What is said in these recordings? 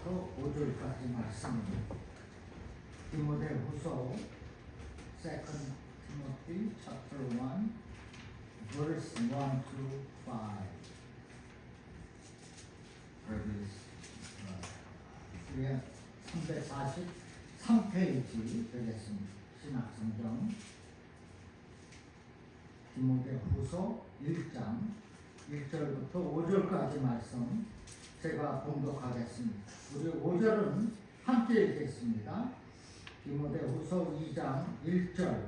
1절부터 5절까지 말씀입니다. 디모데후서 2 Timothy chapter 1 verse 1 to 5. 우리의 343페이지 되겠습니다. 신학성경 디모데후서 1장 1절부터 5절까지 말씀 제가 봉독하겠습니다. 우리 5절은 함께 읽겠습니다. 디모데후서 2장 1절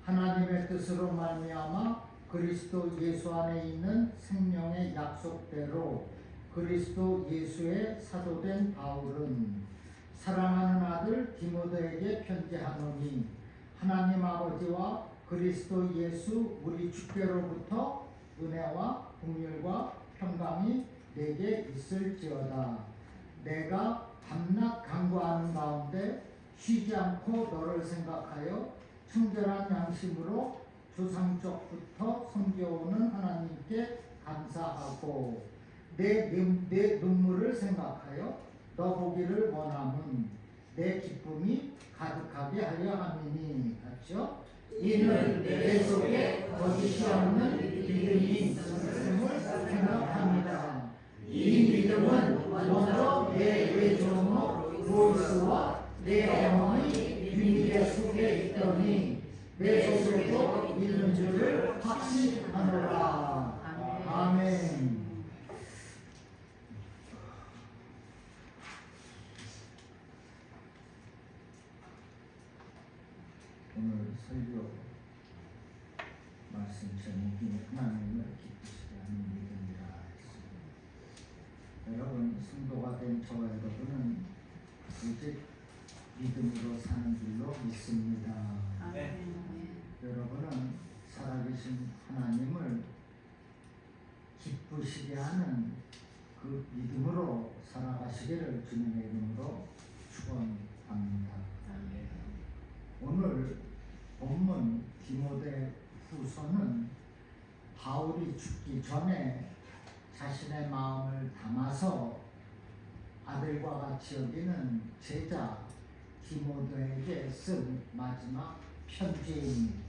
하나님의 뜻으로 말미암아 그리스도 예수 안에 있는 생명의 약속대로 그리스도 예수의 사도된 바울은 사랑하는 아들 디모데에게 편지하노니 하나님 아버지와 그리스도 예수 우리 주께로부터 은혜와 긍휼과 평강이 내게 있을지어다. 내가 밤낮 간구하는 가운데 쉬지 않고 너를 생각하여 청결한 양심으로 조상적부터 섬겨오는 하나님께 감사하고 내 눈물을 생각하여 너 보기를 원함은 내 기쁨이 가득하게 하려 함이니. 같죠? 이는 내 속에 거짓이 없는 믿음이 있음을 생각합니다. 이 믿음은 먼저 내 외조모 로이스와 내 어머니 유니게 속에 있더니 내 속에도 있는 줄을 확신하노라. 아멘. 오늘 설교 말씀 제목이 하나님을 기쁘시게 하는 믿음이라 했습니다. 여러분, 성도가 된 저와 여러분은 이제 믿음으로 사는 줄로 믿습니다. 여러분은 살아계신 하나님을 기쁘시게 하는 그 믿음으로 살아가시기를 주님의 이름으로 축원합니다. 오늘 본문 디모데후서는 바울이 죽기 전에 자신의 마음을 담아서 아들과 같이 여기는 제자 디모데에게 쓴 마지막 편지입니다.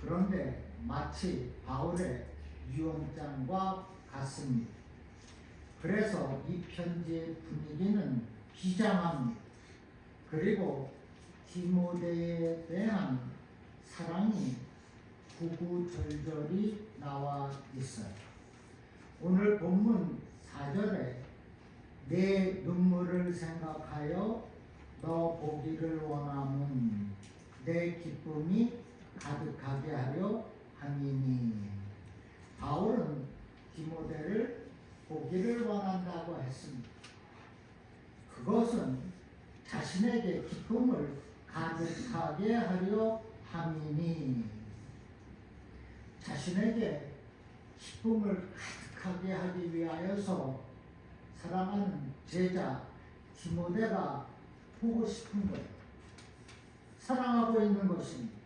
그런데 마치 바울의 유언장과 같습니다. 그래서 이 편지의 분위기는 비장합니다. 그리고 디모데에 대한 사랑이 구구절절히 나와 있어요. 오늘 본문 4절에 내 눈물을 생각하여 너 보기를 원함은 내 기쁨이 가득하게 하려 함이니. 바울은 디모데를 보기를 원한다고 했습니다. 그것은 자신에게 기쁨을 가득하게 하려 함이니. 자신에게 기쁨을 가득하게 하기 위하여서 사랑하는 제자 디모데가 보고 싶은 거예요. 사랑하고 있는 것입니다.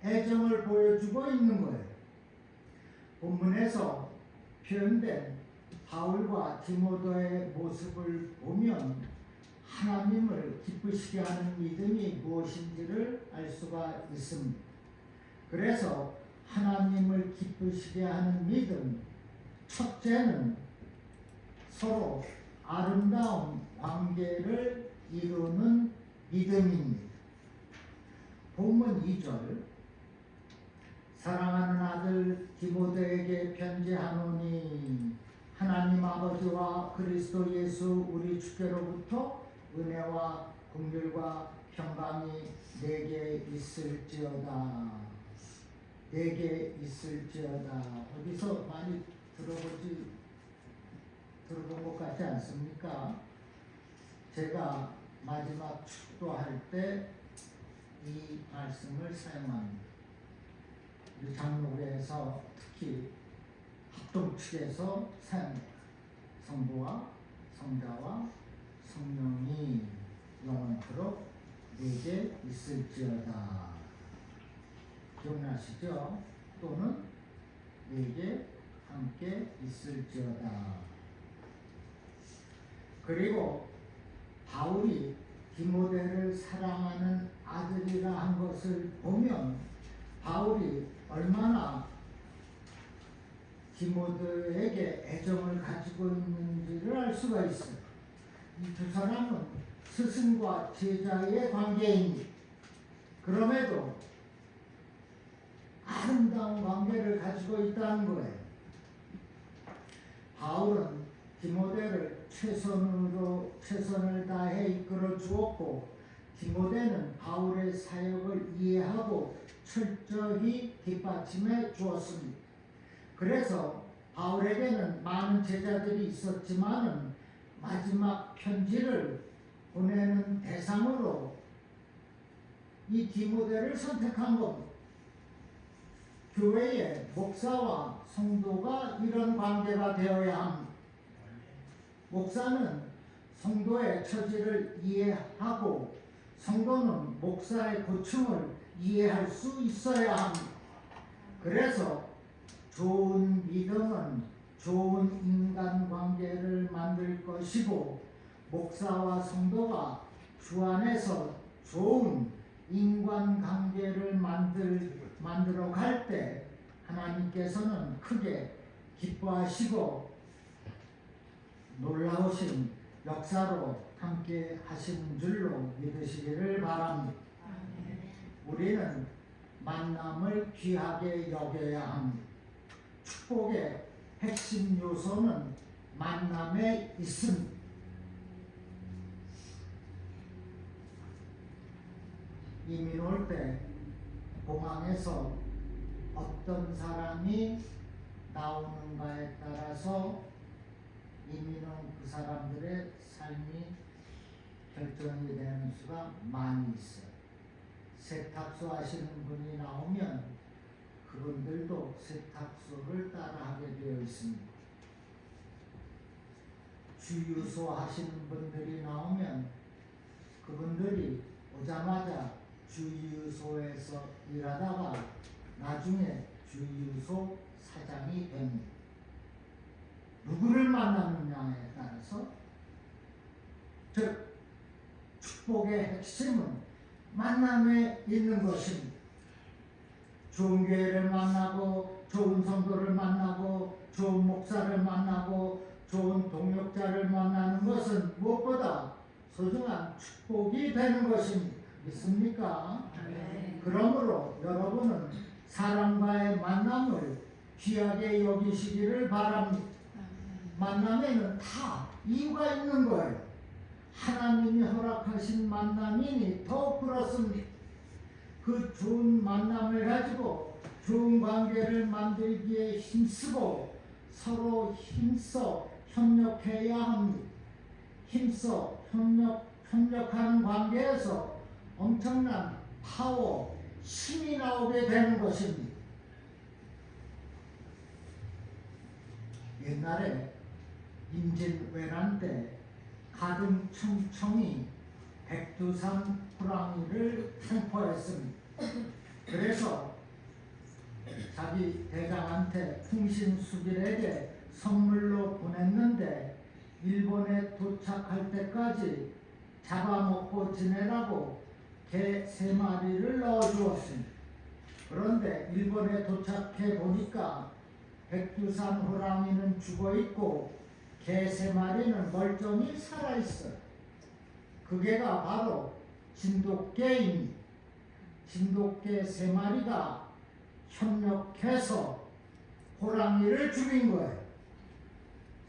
애정을 보여주고 있는 거예요. 본문에서 표현된 바울과 디모데의 모습을 보면 하나님을 기쁘시게 하는 믿음이 무엇인지를 알 수가 있습니다. 그래서 하나님을 기쁘시게 하는 믿음, 첫째는 서로 아름다운 관계를 이루는 믿음입니다. 본문 2절 사랑하는 아들 디모데에게 편지하노니 하나님 아버지와 그리스도 예수 우리 주께로부터 은혜와 긍휼과 평강이 내게 있을지어다. 내게 있을지어다. 어디서 많이 들어본 것 같지 않습니까? 제가 마지막 축도할 때 이 말씀을 사용합니다. 우리 장로회에서 특히 합동 측에서 사용합니다. 성부와 성자와 성령이 영원토록 내게 있을지어다. 기억나시죠? 또는 내게 함께 있을지어다. 그리고 바울이 디모데를 사랑하는 아들이라 한 것을 보면 바울이 얼마나 디모데에게 애정을 가지고 있는지를 알 수가 있어요. 이 두 사람은 스승과 제자의 관계입니다. 그럼에도 아름다운 관계를 가지고 있다는 거예요. 바울은 디모데를 최선을 다해 이끌어 주었고, 디모데는 바울의 사역을 이해하고 철저히 뒷받침해 주었습니다. 그래서 바울에게는 많은 제자들이 있었지만은 마지막 편지를 보내는 대상으로 이 디모데를 선택한 겁니다. 교회의 목사와 성도가 이런 관계가 되어야 합니다. 목사는 성도의 처지를 이해하고 성도는 목사의 고충을 이해할 수 있어야 합니다. 그래서 좋은 믿음은 좋은 인간관계를 만들 것이고, 목사와 성도가 주 안에서 좋은 인간관계를 만들어 갈 때 하나님께서는 크게 기뻐하시고 놀라우신 역사로 함께 하시는 줄로 믿으시기를 바랍니다. 우리는 만남을 귀하게 여겨야 합니다. 축복의 핵심 요소는 만남에 있습니다. 이민 올 때 공항에서 어떤 사람이 나오는가에 따라서 이민 온 그 사람들의 삶이 결정이 되는 수가 많이 있어요. 세탁소 하시는 분이 나오면 그분들도 세탁소를 따라하게 되어 있습니다. 주유소 하시는 분들이 나오면 그분들이 오자마자 주유소에서 일하다가 나중에 주유소 사장이 됩니다. 누구를 만나느냐에 따라서, 즉 축복의 핵심은 만남에 있는 것입니다. 좋은 교회를 만나고 좋은 성도를 만나고 좋은 목사를 만나고 좋은 동역자를 만나는 것은 무엇보다 소중한 축복이 되는 것입니다. 믿습니까? 네. 그러므로 여러분은 사람과의 만남을 귀하게 여기시기를 바랍니다. 만남에는 다 이유가 있는 거예요. 하나님이 허락하신 만남이니 더욱 그렇습니다. 그 좋은 만남을 가지고 좋은 관계를 만들기에 힘쓰고 서로 힘써 협력해야 합니다. 힘써 협력하는 관계에서 엄청난 파워, 힘이 나오게 되는 것입니다. 옛날에 임진왜란 때 가등청청이 백두산 호랑이를 생포했습니다. 그래서 자기 대장한테 풍신수길에게 선물로 보냈는데 일본에 도착할 때까지 잡아먹고 지내라고 개 3마리를 넣어주었습니다. 그런데 일본에 도착해 보니까 백두산 호랑이는 죽어있고 개 3마리는 멀쩡히 살아있어요. 그 개가 바로 진돗개입니다. 진돗개 3마리가 협력해서 호랑이를 죽인 거예요.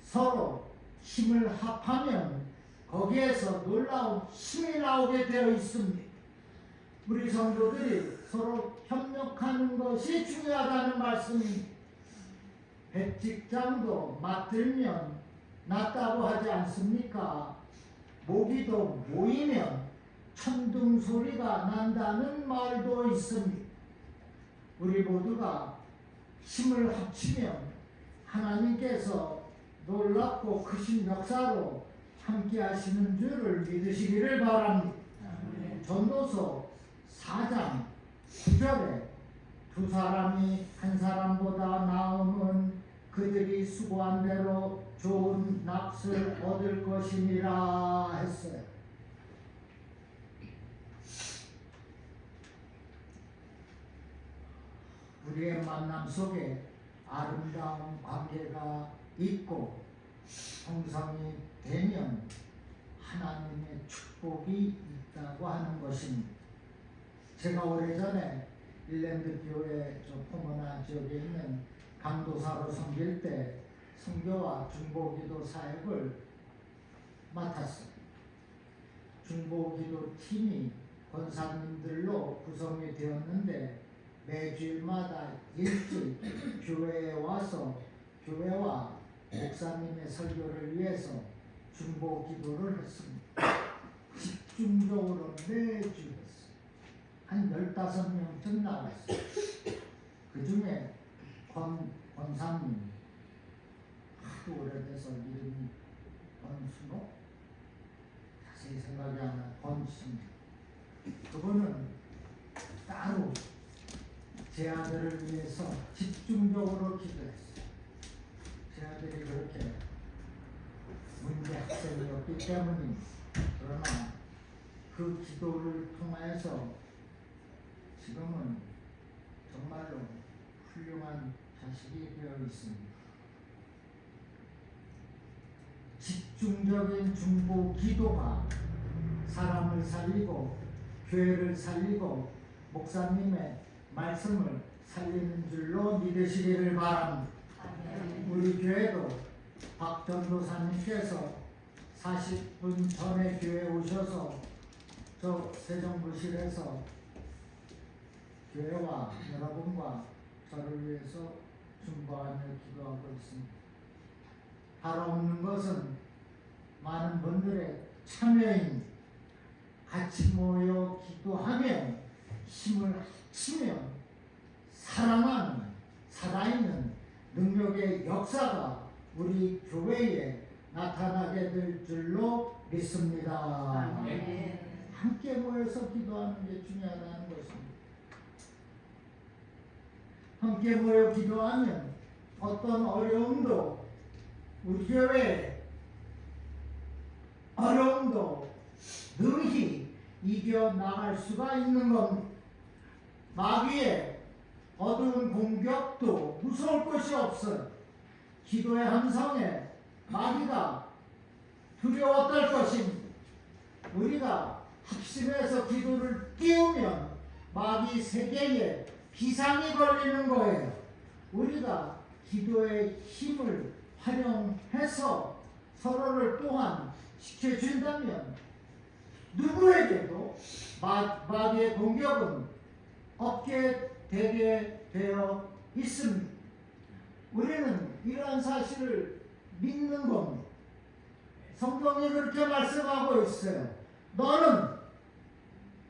서로 힘을 합하면 거기에서 놀라운 힘이 나오게 되어 있습니다. 우리 성도들이 서로 협력하는 것이 중요하다는 말씀입니다. 백직장도 맡들면 낫다고 하지 않습니까? 모기도 모이면 천둥 소리가 난다는 말도 있습니다. 우리 모두가 힘을 합치면 하나님께서 놀랍고 크신 역사로 함께 하시는 줄을 믿으시기를 바랍니다. 전도서 4장 9절에 두 사람이 한 사람보다 나음은 그들이 수고한 대로 좋은 납을 얻을 것이니라 했어요. 우리의 만남 속에 아름다운 관계가 있고 형성이 되면 하나님의 축복이 있다고 하는 것입니다. 제가 오래전에 일랜드 교회 저 포모나 지역에 있는 강도사로 섬길 때 선교와 중보기도 사역을 맡았어요. 중보기도 팀이 권사님들로 구성이 되었는데 매주일마다 일주일 교회에 와서 교회와 목사님의 설교를 위해서 중보기도를 했습니다. 집중적으로 매주 했어요. 한 15명쯤 나왔어요. 그 중에 권사님 하도 오래돼서 이름이 권순호? 자세히 생각이 안 나요. 권순호. 그분은 따로 제 아들을 위해서 집중적으로 기도했어요. 제 아들이 그렇게 문제 학생이었기 때문입니다. 그러나 그 기도를 통해서 지금은 정말로 훌륭한 자식이 되어 있습니다. 집중적인 중보 기도가 사람을 살리고 교회를 살리고 목사님의 말씀을 살리는 줄로 믿으시기를 바랍니다. 우리 교회도 박 전도사님께서 40분 전에 교회에 오셔서 저 세정부실에서 교회와 여러분과 저를 위해서 중보하며 기도하고 있습니다. 바라옵는 것은 많은 분들의 참여인 같이 모여 기도하며 힘을 합치며 사랑하는 살아있는 능력의 역사가 우리 교회에 나타나게 될 줄로 믿습니다. 아멘. 함께 모여서 기도하는 게 중요하다는 것입니다. 함께 모여 기도하면 어떤 어려움도 우리 교회에 어려움도 능히 이겨나갈 수가 있는 겁니다. 마귀의 어두운 공격도 무서울 것이 없어요. 기도의 함성에 마귀가 두려웠을 것입니다. 우리가 합심해서 기도를 띄우면 마귀 세계에 비상이 걸리는 거예요. 우리가 기도의 힘을 활용해서 서로를 또한 지켜준다면 누구에게도 마귀의 공격은 없게 되게 되어 있습니다. 우리는 이러한 사실을 믿는 겁니다. 성경이 그렇게 말씀하고 있어요. 너는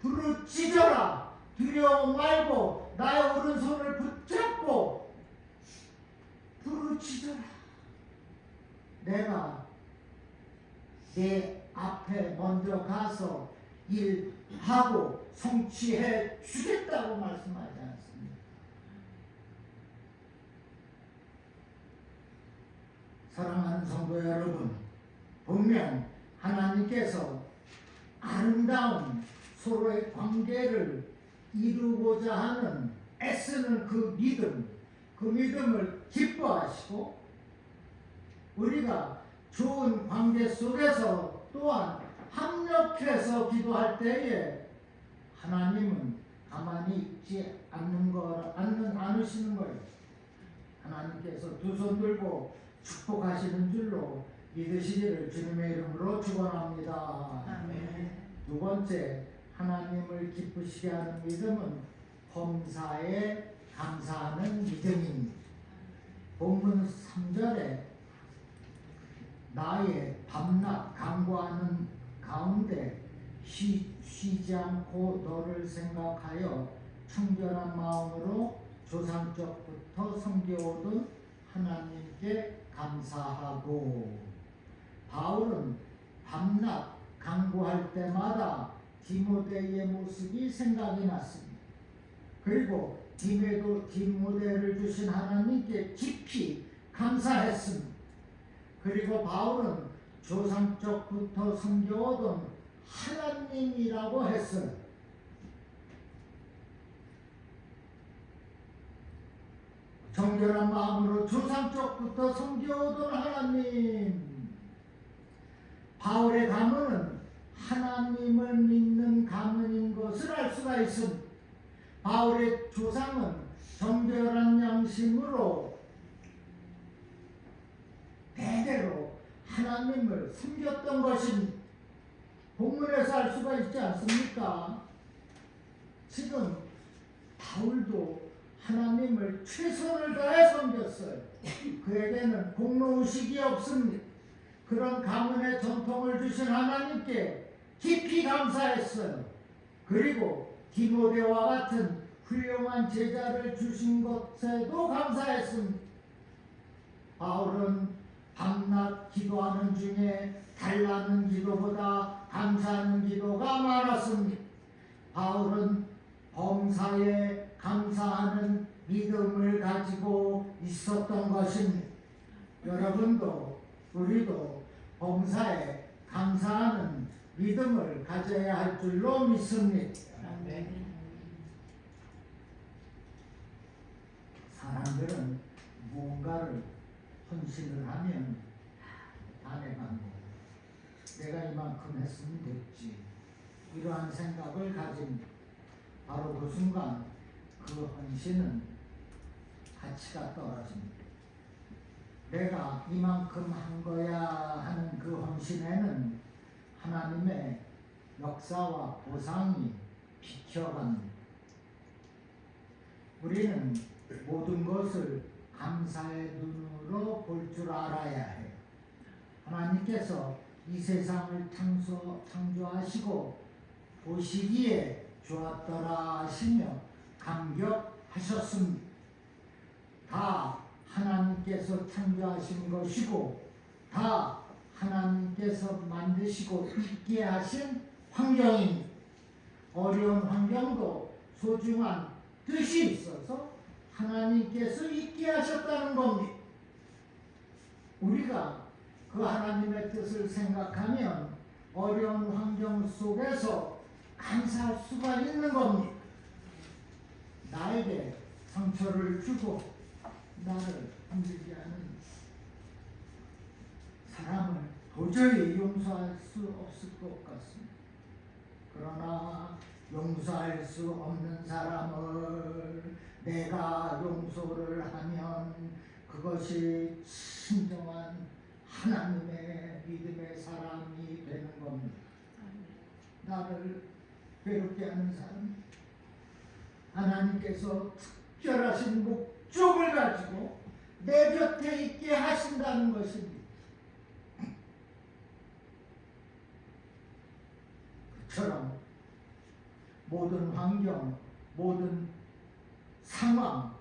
부르짖어라. 두려워 말고 나의 오른손을 붙잡고 부르짖어라. 내가 내 앞에 먼저 가서 일하고 성취해 주겠다고 말씀하지 않습니다. 사랑하는 성도 여러분, 분명 하나님께서 아름다운 서로의 관계를 이루고자 하는 애쓰는 그 믿음을 기뻐하시고 우리가 좋은 관계 속에서 또한 합력해서 기도할 때에 하나님은 가만히 있지 않으시는 거예요. 하나님께서 두 손 들고 축복하시는 줄로 믿으시기를 주님의 이름으로 축원합니다. 아멘. 두 번째, 하나님을 기쁘시게 하는 믿음은 범사에 감사하는 믿음입니다. 본문 3절에 나의 밤낮 간구하는 가운데 쉬지 않고 너를 생각하여 청결한 마음으로 조상적부터 섬겨오던 하나님께 감사하고. 바울은 밤낮 간구할 때마다 디모데의 모습이 생각이 났습니다. 그리고 디모데를 주신 하나님께 깊이 감사했습니다. 그리고 바울은 조상적부터 섬겨오던 하나님이라고 했어요. 정결한 마음으로 조상적부터 섬겨오던 하나님. 바울의 가문은 하나님을 믿는 가문인 것을 알 수가 있습니다. 바울의 조상은 정결한 양심으로 대대로 하나님을 섬겼던 것입니다. 본문에서 알 수가 있지 않습니까? 지금 바울도 하나님을 최선을 다해 섬겼어요. 그에게는 공로의식이 없습니다. 그런 가문의 전통을 주신 하나님께 깊이 감사했어요. 그리고 디모데와 같은 훌륭한 제자를 주신 것에도 감사했습니다. 바울은 밤낮 기도하는 중에 달라는 기도보다 감사하는 기도가 많았습니다. 바울은 범사에 감사하는 믿음을 가지고 있었던 것입니다. 여러분도 우리도 범사에 감사하는 믿음을 가져야 할 줄로 믿습니다. 사람들은 무언가를 헌신을 하면 안해가고 내가 이만큼 했으면 됐지, 이러한 생각을 가진 바로 그 순간 그 헌신은 가치가 떨어집니다. 내가 이만큼 한 거야 하는 그 헌신에는 하나님의 역사와 보상이 비켜갑니다. 우리는 모든 것을 감사의 눈으로 볼 줄 알아야 해요. 하나님께서 이 세상을 창조하시고 보시기에 좋았더라 하시며 감격하셨습니다. 다 하나님께서 창조하신 것이고 다 하나님께서 만드시고 있게 하신 환경입니다. 어려운 환경도 소중한 뜻이 있어서 하나님께서 있게 하셨다는 겁니다. 우리가 그 하나님의 뜻을 생각하면 어려운 환경 속에서 감사할 수가 있는 겁니다. 나에게 상처를 주고 나를 힘들게 하는 사람을 도저히 용서할 수 없을 것 같습니다. 그러나 용서할 수 없는 사람을 내가 용서를 하면 그것이 진정한 하나님의 믿음의 사람이 되는 겁니다. 나를 괴롭게 하는 사람, 하나님께서 특별하신 목적을 가지고 내 곁에 있게 하신다는 것입니다. 그처럼 모든 환경, 모든 상황,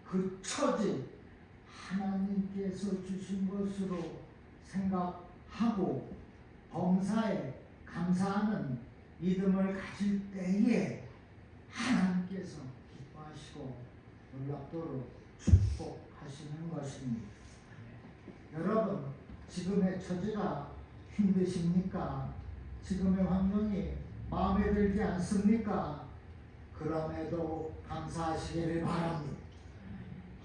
그 처지 하나님께서 주신 것으로 생각하고 범사에 감사하는 믿음을 가질 때에 하나님께서 기뻐하시고 놀랍도록 축복하시는 것입니다. 여러분, 지금의 처지가 힘드십니까? 지금의 환경이 마음에 들지 않습니까? 그럼에도 감사하시기를 바랍니다.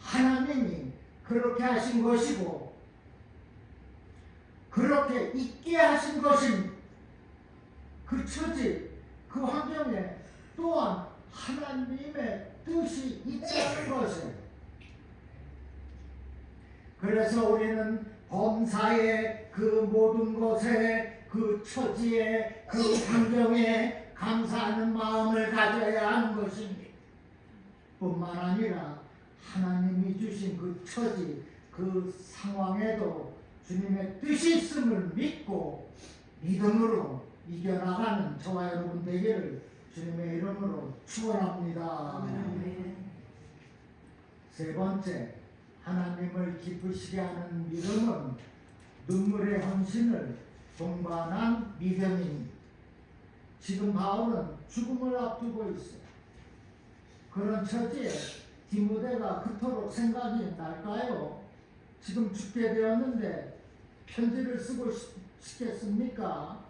하나님이 그렇게 하신 것이고 그렇게 있게 하신 것입니다. 그 처지, 그 환경에 또한 하나님의 뜻이 있다는 것이에요. 그래서 우리는 범사의 그 모든 것에, 그 처지에, 그 환경에 감사하는 마음을 가져야 하는 것입니다. 뿐만 아니라 하나님이 주신 그 처지, 그 상황에도 주님의 뜻이 있음을 믿고 믿음으로 이겨나가는 저와 여러분 되기를 주님의 이름으로 축원합니다. 세 번째, 하나님을 기쁘시게 하는 믿음은 눈물의 헌신을 동반한 믿음입니다. 지금 바울은 죽음을 앞두고 있어요. 그런 처지에 디모데가 그토록 생각이 날까요? 지금 죽게 되었는데 편지를 쓰고 싶겠습니까?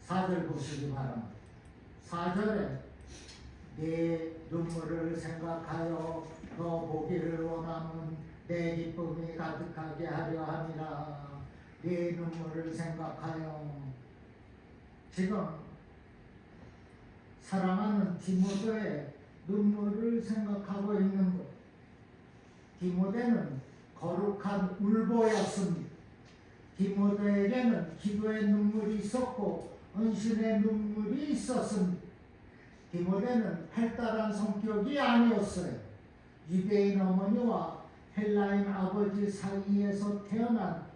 4절 보시기 바랍니다. 4절에 네 눈물을 생각하여 너 보기를 원하면 내 기쁨이 가득하게 하려 함이라. 네 눈물을 생각하여. 지금 사랑하는 디모데의 눈물을 생각하고 있는 것. 디모데는 거룩한 울보였습니다. 디모데에게는 기도의 눈물이 있었고 헌신의 눈물이 있었습니다. 디모데는 활달한 성격이 아니었어요. 유대인 어머니와 헬라인 아버지 사이에서 태어난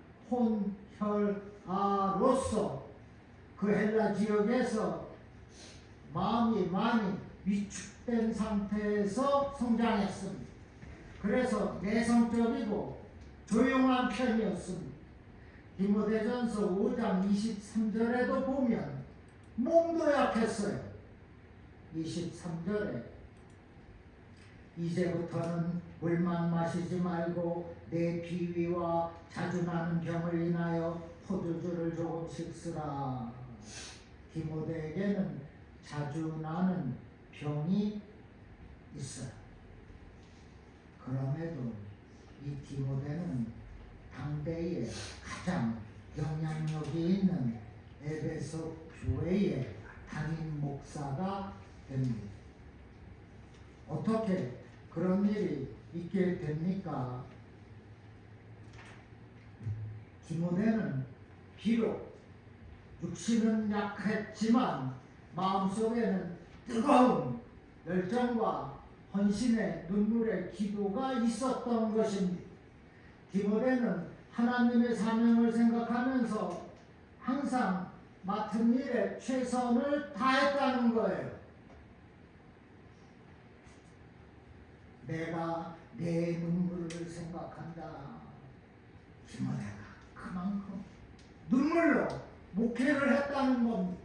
혼혈아로서 그 헬라 지역에서 마음이 많이 위축된 상태에서 성장했습니다. 그래서 내성적이고 조용한 편이었습니다. 디모데전서 5장 23절에도 보면 몸도 약했어요. 23절에 이제부터는 물만 마시지 말고 내 비위와 자주 나는 병을 인하여 포도주를 조금씩 쓰라. 디모데에게는 자주 나는 병이 있어요. 그럼에도 이 디모데는 당대에 가장 영향력이 있는 에베소 교회의 담임 목사가 됩니다. 어떻게 그런 일이 있게 됩니까? 디모데는 비록 육신은 약했지만 마음속에는 뜨거운 열정과 헌신의 눈물의 기도가 있었던 것입니다. 디모데는 하나님의 사명을 생각하면서 항상 맡은 일에 최선을 다했다는 거예요. 내가 내 눈물을 생각한다. 디모데가 그만큼 눈물로 목회를 했다는 겁니다.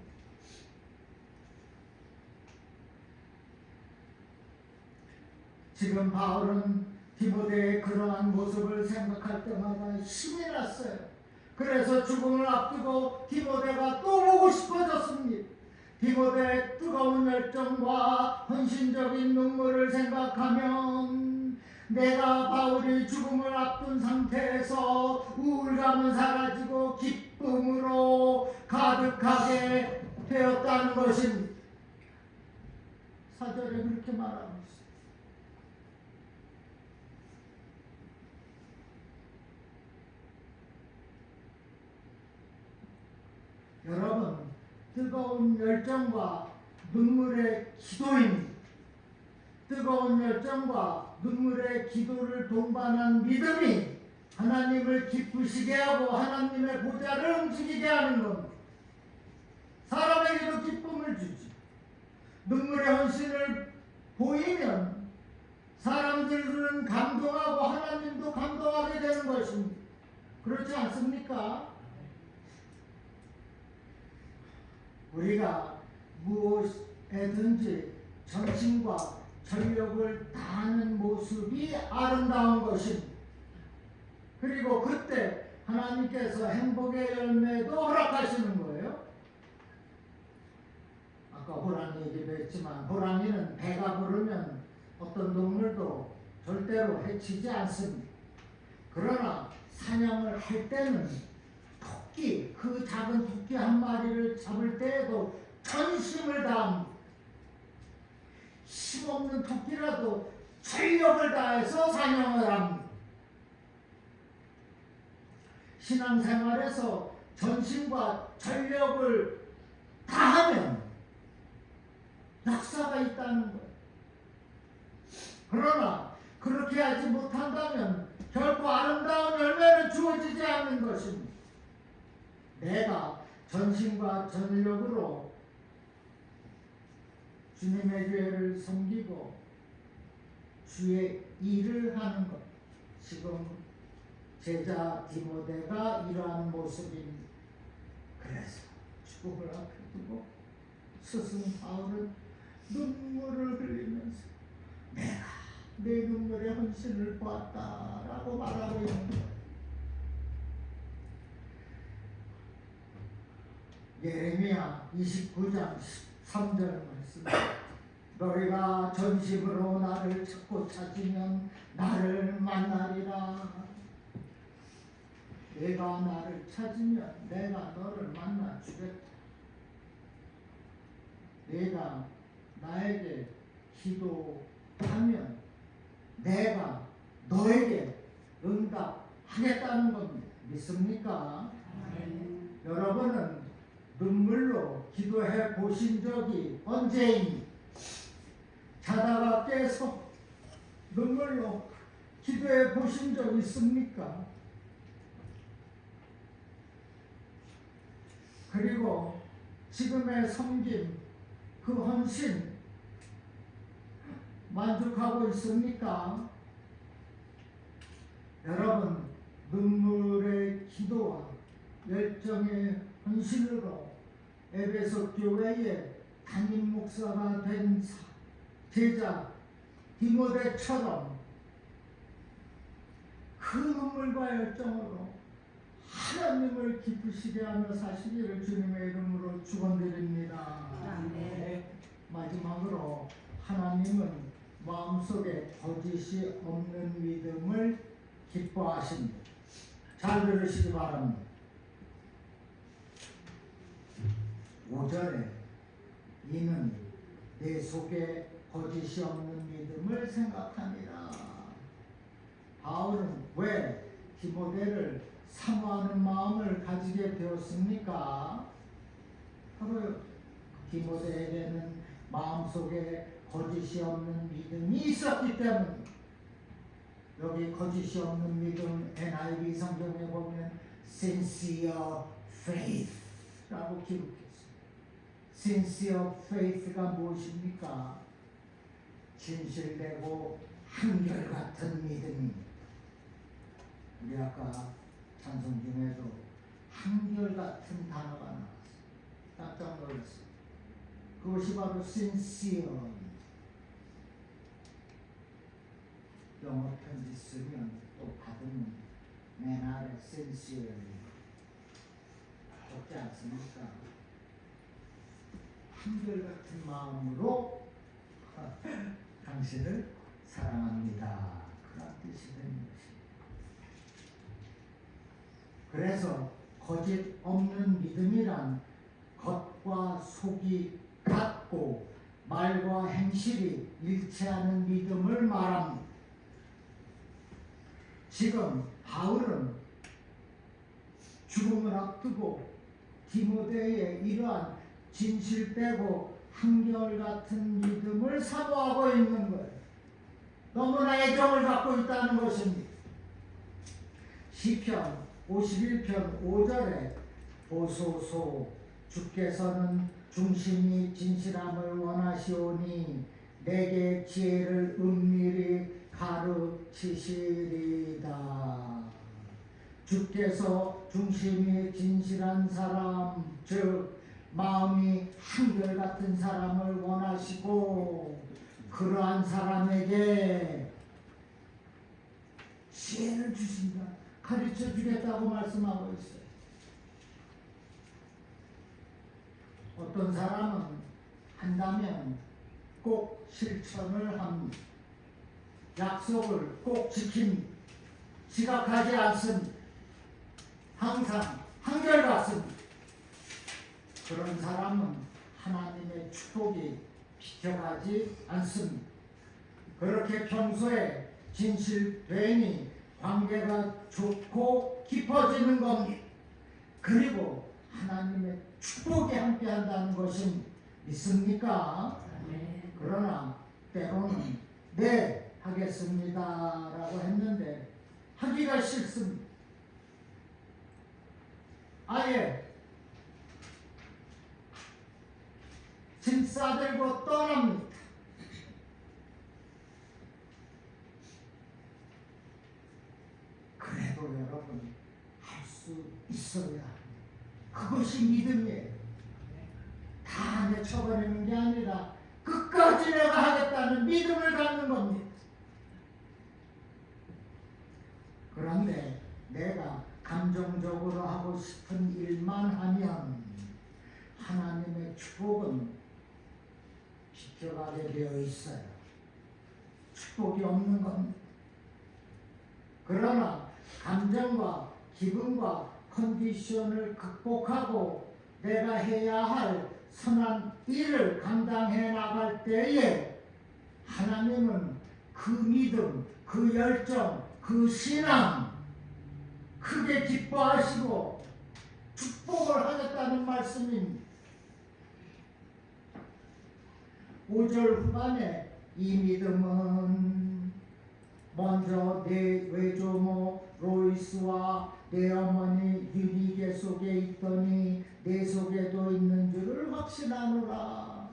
지금 바울은 디모데의 그러한 모습을 생각할 때마다 힘이 났어요. 그래서 죽음을 앞두고 디모데가 또 보고 싶어졌습니다. 디모데의 뜨거운 열정과 헌신적인 눈물을 생각하면 내가 바울이 죽음을 앞둔 상태에서 우울감은 사라지고 기쁨으로 가득하게 되었다는 것입니다. 4절에 그렇게 말하고 있습니다. 여러분, 뜨거운 열정과 눈물의 기도입니다. 뜨거운 열정과 눈물의 기도를 동반한 믿음이 하나님을 기쁘시게 하고 하나님의 보좌를 움직이게 하는 겁니다. 사람에게도 기쁨을 주지. 눈물의 헌신을 보이면 사람들은 감동하고 하나님도 감동하게 되는 것입니다. 그렇지 않습니까? 우리가 무엇에든지 전심과 전력을 다하는 모습이 아름다운 것입니다. 그리고 그때 하나님께서 행복의 열매도 허락하시는 거예요. 아까 호랑이 얘기도 했지만 호랑이는 배가 부르면 어떤 동물도 절대로 해치지 않습니다. 그러나 사냥을 할 때는 토끼, 그 작은 토끼 한 마리를 잡을 때에도 전심을 다합니다. 힘없는 토끼라도 전력을 다해서 사냥을 합니다. 신앙생활에서 전심과 전력을 다하면 역사가 있다는 거예요. 그러나 그렇게 하지 못한다면 결코 아름다운 열매는 주어지지 않는 것입니다. 내가 전심과 전력으로 주님의 교회를 섬기고 주의 일을 하는 것. 지금 제자 디모데가 이러한 모습입니다. 그래서 죽음을 앞에 두고 스승 바울은 눈물을 흘리면서 내가 내 눈물의 헌신을 보았다라고 말하고 있는 거예요. 예레미야 29장 13절 말씀. 너희가 전심으로 나를 찾고 찾으면 나를 만나리라. 내가 나를 찾으면 내가 너를 만나 주겠다. 내가 나에게 기도하면 내가 너에게 응답하겠다는 겁니다. 믿습니까? 여러분은 눈물로 기도해 보신 적이 언제입니까? 자다가 깨서 눈물로 기도해 보신 적 있습니까? 그리고 지금의 섬김, 그 헌신 만족하고 있습니까? 여러분, 눈물의 기도와 열정의 헌신으로 에베소 교회의 담임 목사가 된 제자 디모데처럼 그 눈물과 열정으로 하나님을 기쁘시게 하며 사시기를 주님의 이름으로 축원드립니다. 마지막으로 하나님은 마음속에 거짓이 없는 믿음을 기뻐하십니다. 잘 들으시기 바랍니다. 5절에 이는 내 속에 거짓이 없는 믿음을 생각하니라. 바울은 왜 디모데를 사모하는 마음을 가지게 되었습니까? 바로 디모데에게는 마음속에 거짓이 없는 믿음이 있었기 때문에. 여기 거짓이 없는 믿음 NIV 성경에 보면 sincere faith라고 기록했어요. sincere faith가 무엇입니까? 진실되고 한결같은 믿음입니다. 우리 아까 찬송 중에도 한결같은 단어가 나왔어요. 깜짝 놀랐어요. 그것이 바로 sincere. 영어 편지 쓰면 또 받으면 맨 아래 sincere 적지 않습니까? 한결같은 마음으로 당신을 사랑합니다. 그런 뜻이 되는 것입니다. 그래서 거짓 없는 믿음이란 겉과 속이 같고 말과 행실이 일치하는 믿음을 말합니다. 지금 바울은 죽음을 앞두고 디모데의 이러한 진실되고 한결같은 믿음을 사모하고 있는 거예요. 너무나 애정을 갖고 있다는 것입니다. 시편 51편 5절에 보소서 주께서는 중심이 진실함을 원하시오니 내게 지혜를 은밀히 가르치시리다. 주께서 중심이 진실한 사람, 즉 마음이 한결같은 사람을 원하시고 그러한 사람에게 지혜를 주신다. 가르쳐 주겠다고 말씀하고 있어요. 어떤 사람은 한다면 꼭 실천을 합니다. 약속을 꼭 지킵니다. 지각하지 않습니다. 항상 한결같습니다. 그런 사람은 하나님의 축복이 비켜가지 않습니다. 그렇게 평소에 진실되니 관계가 좋고 깊어지는 겁니다. 그리고 하나님의 축복이 함께한다는 것은 믿습니까? 그러나 때로는 네 하겠습니다 라고 했는데 하기가 싫습니다. 아예 짐 싸들고 떠납니다. 그래도 여러분 할 수 있어야 합니다. 그것이 믿음이에요. 다 내쳐버리는 게 아니라 끝까지 내가 하겠다는 믿음을 갖는 겁니다. 그런데 내가 감정적으로 하고 싶은 일만 하면 하나님의 축복은 비켜가게 되어 있어요. 축복이 없는 겁니다. 그러나 감정과 기분과 컨디션을 극복하고 내가 해야 할 선한 일을 감당해 나갈 때에 하나님은 그 믿음, 그 열정, 그 신앙 크게 기뻐하시고 축복을 하겠다는 말씀입니다. 5절 후반에 이 믿음은 먼저 내 외조모 로이스와 내 어머니 유니게 속에 있더니 내 속에도 있는 줄을 확신하노라.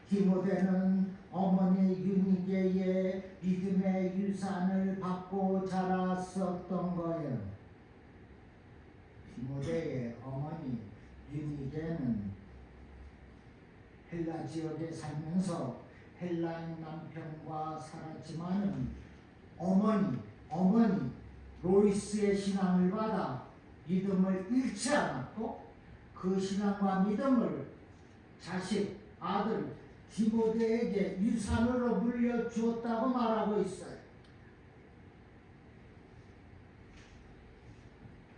디모데는 어머니 유니게의 믿음의 유산을 받고 자랐었던 거예요. 디모데의 어머니 유니게는 헬라 지역에 살면서 헬라인 남편과 살았지만은 어머니 로이스의 신앙을 받아 믿음을 잃지 않았고 그 신앙과 믿음을 자식, 아들 디모데에게 유산으로 물려주었다고 말하고 있어요.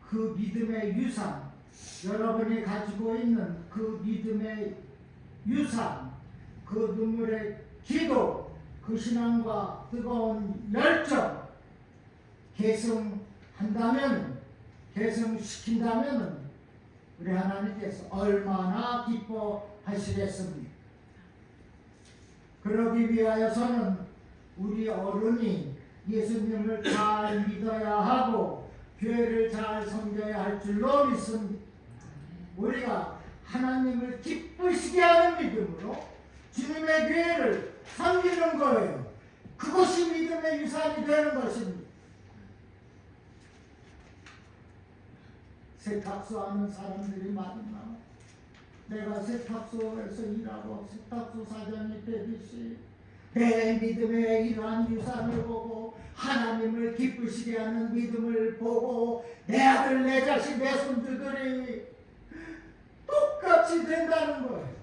그 믿음의 유산, 여러분이 가지고 있는 그 믿음의 유산, 그 눈물의 기도, 그 신앙과 뜨거운 열정 계승시킨다면 우리 하나님께서 얼마나 기뻐하시겠습니까? 그러기 위하여서는 우리 어른이 예수님을 잘 믿어야 하고 교회를 잘 섬겨야 할 줄로 믿습니다. 우리가 하나님을 기쁘시게 하는 믿음으로 주님의 교회를 섬기는 거예요. 그것이 믿음의 유산이 되는 것입니다. 세탁소 하는 사람들이 많나? 내가 세탁소에서 일하고 세탁소 사장이 되듯이 내 믿음의 이러한 유산을 보고 하나님을 기쁘시게 하는 믿음을 보고 내 아들, 내 자식, 내 손주들이 똑같이 된다는 거예요.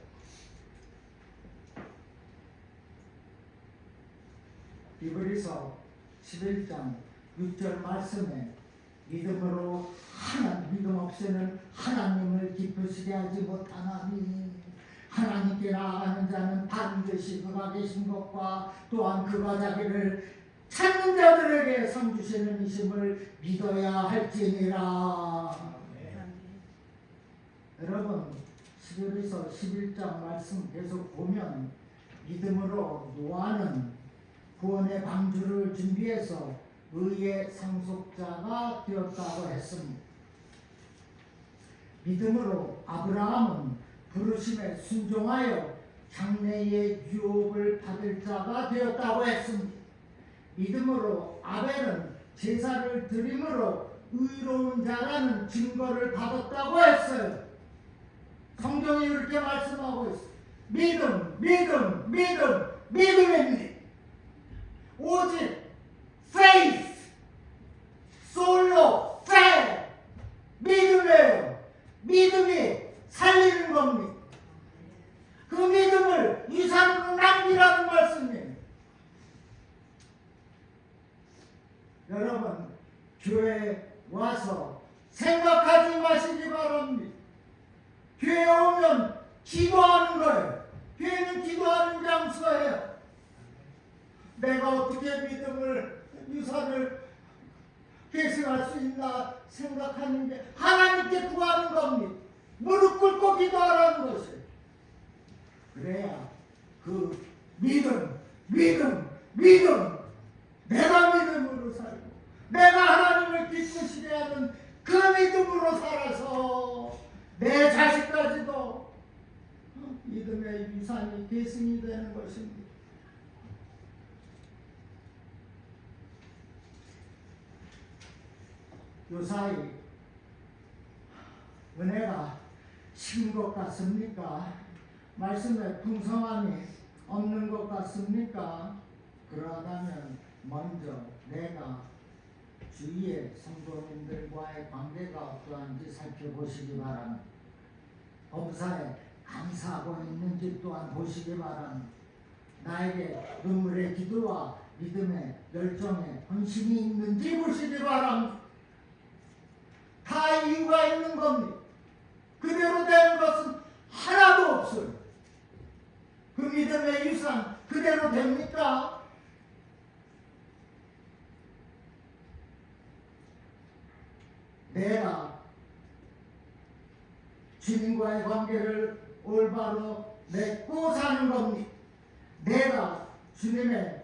히브리서 11장 6절 말씀에 믿음으로 믿음 없이는 하나님을 기쁘시게 하지 못하나니 하나님께 나아가는 자는 반드시 그가 계신 것과 또한 그가 자기를 찾는 자들에게 상 주시는 이심을 믿어야 할지니라. 여러분 히브리서 11장 말씀 계속 보면 믿음으로 노아는 구원의 방주를 준비해서 의의 상속자가 되었다고 했습니다. 믿음으로 아브라함은 부르심에 순종하여 장래의 유업을 받을 자가 되었다고 했습니다. 믿음으로 아벨은 제사를 드림으로 의로운 자라는 증거를 받았다고 했어요. 성경이 이렇게 말씀하고 있어요. 믿음입니다. 오직 faith, 솔로 faith, 믿음이에요. 믿음이 살리는 겁니다. 그 믿음을 유산으로 남기라는 말씀이에요. 여러분 교회에 와서 생각하지 마시기 바랍니다. 교회에 오면 기도하는 거예요. 교회는 기도하는 장소예요. 내가 어떻게 믿음을 유산을 계승할 수 있나 생각하는 게 하나님께 구하는 겁니다. 무릎 꿇고 기도하라는 것이에요. 그래야 그 믿음 내가 믿음으로 살고 내가 하나님을 기쁘시게 하는 그 믿음으로 살아서 내 자식까지도 믿음의 유산이 계승이 되는 것입니다. 요사이 은혜가 식은 것 같습니까? 말씀에 풍성함이 없는 것 같습니까? 그러하다면 먼저 내가 주위의 성도님들과의 관계가 어떠한지 살펴보시기 바랍니다. 범사에 감사하고 있는지 또한 보시기 바랍니다. 나에게 눈물의 기도와 믿음의 열정에 헌신이 있는지 보시기 바랍니다. 다 이유가 있는 겁니다. 그대로 되는 것은 하나도 없어요. 그 믿음의 유산 그대로 됩니까? 내가 주님과의 관계를 올바로 맺고 사는 겁니다. 내가 주님의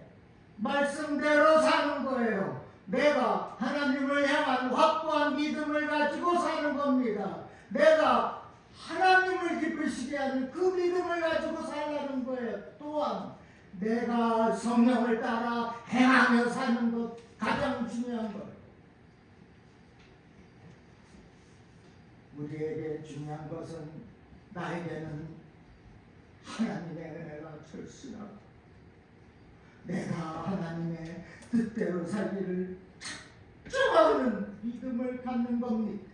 말씀대로 사는 거예요. 내가 하나님을 향한 확고한 믿음을 가지고 사는 겁니다. 내가 하나님을 기쁘시게 하는 그 믿음을 가지고 살라는 거예요. 또한 내가 성령을 따라 행하며 사는 것 가장 중요한 거예요. 우리에게 중요한 것은 나에게는 하나님의 은혜가 절실하고 내가 하나님의 뜻대로 살기를 작정하는 믿음을 갖는 겁니다.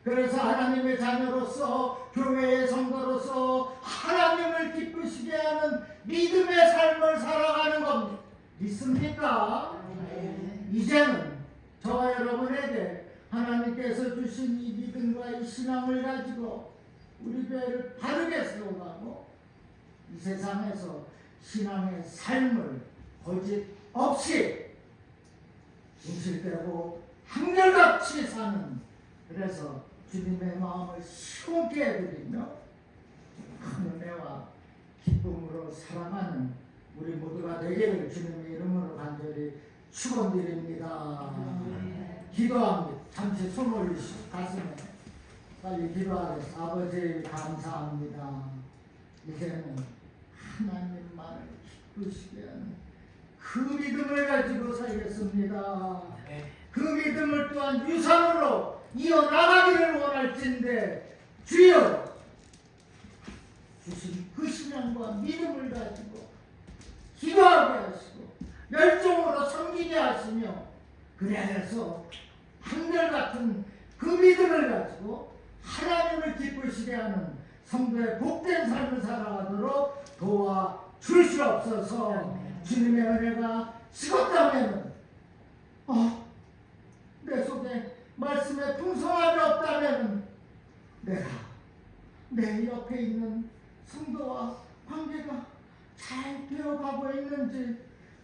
그래서 하나님의 자녀로서 교회의 성도로서 하나님을 기쁘시게 하는 믿음의 삶을 살아가는 겁니다. 믿습니까? 이제는 저와 여러분에게 하나님께서 주신 이 믿음과 이 신앙을 가지고 우리 교회를 바르게 세워가고 이 세상에서 신앙의 삶을 거짓 없이 진실되고 한결같이 사는, 그래서 주님의 마음을 시원케 해드리며 큰 은혜와 기쁨으로 사랑하는 우리 모두가 되기를 주님의 이름으로 간절히 축원드립니다. 기도합니다. 잠시 손 올리시고 가슴에 빨리 기도하겠습니다. 아버지 감사합니다. 이제는 하나님만을 기쁘시게 하는 그 믿음을 가지고 살겠습니다. 그 믿음을 또한 유산으로 이어나가기를 원할진데 주여 주신 그 신앙과 믿음을 가지고 기도하게 하시고 열정으로 섬기게 하시며, 그래서 한결같은 그 믿음을 가지고 하나님을 기쁘시게 하는 성도의 복된 삶을 살아가도록 도와주시옵소서. 주님의 은혜가 식었다면, 내 속에 말씀에 풍성함이 없다면 내가 내 옆에 있는 성도와 관계가 잘 되어가고 있는지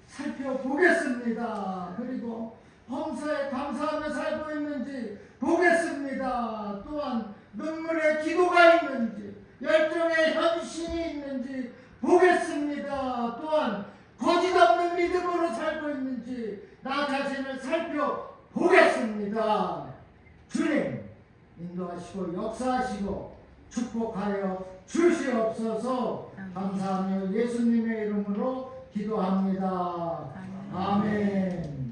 살펴보겠습니다. 그리고 범사에 감사하며 살고 있는지 보겠습니다. 또한 눈물의 기도가 있는지 열정의 현신이 있는지 보겠습니다. 또한 거짓 없는 믿음으로 살고 있는지 나 자신을 살펴보겠습니다. 주님 인도하시고 역사하시고 축복하여 주시옵소서. 감사하며 예수님의 이름으로 기도합니다. 아멘.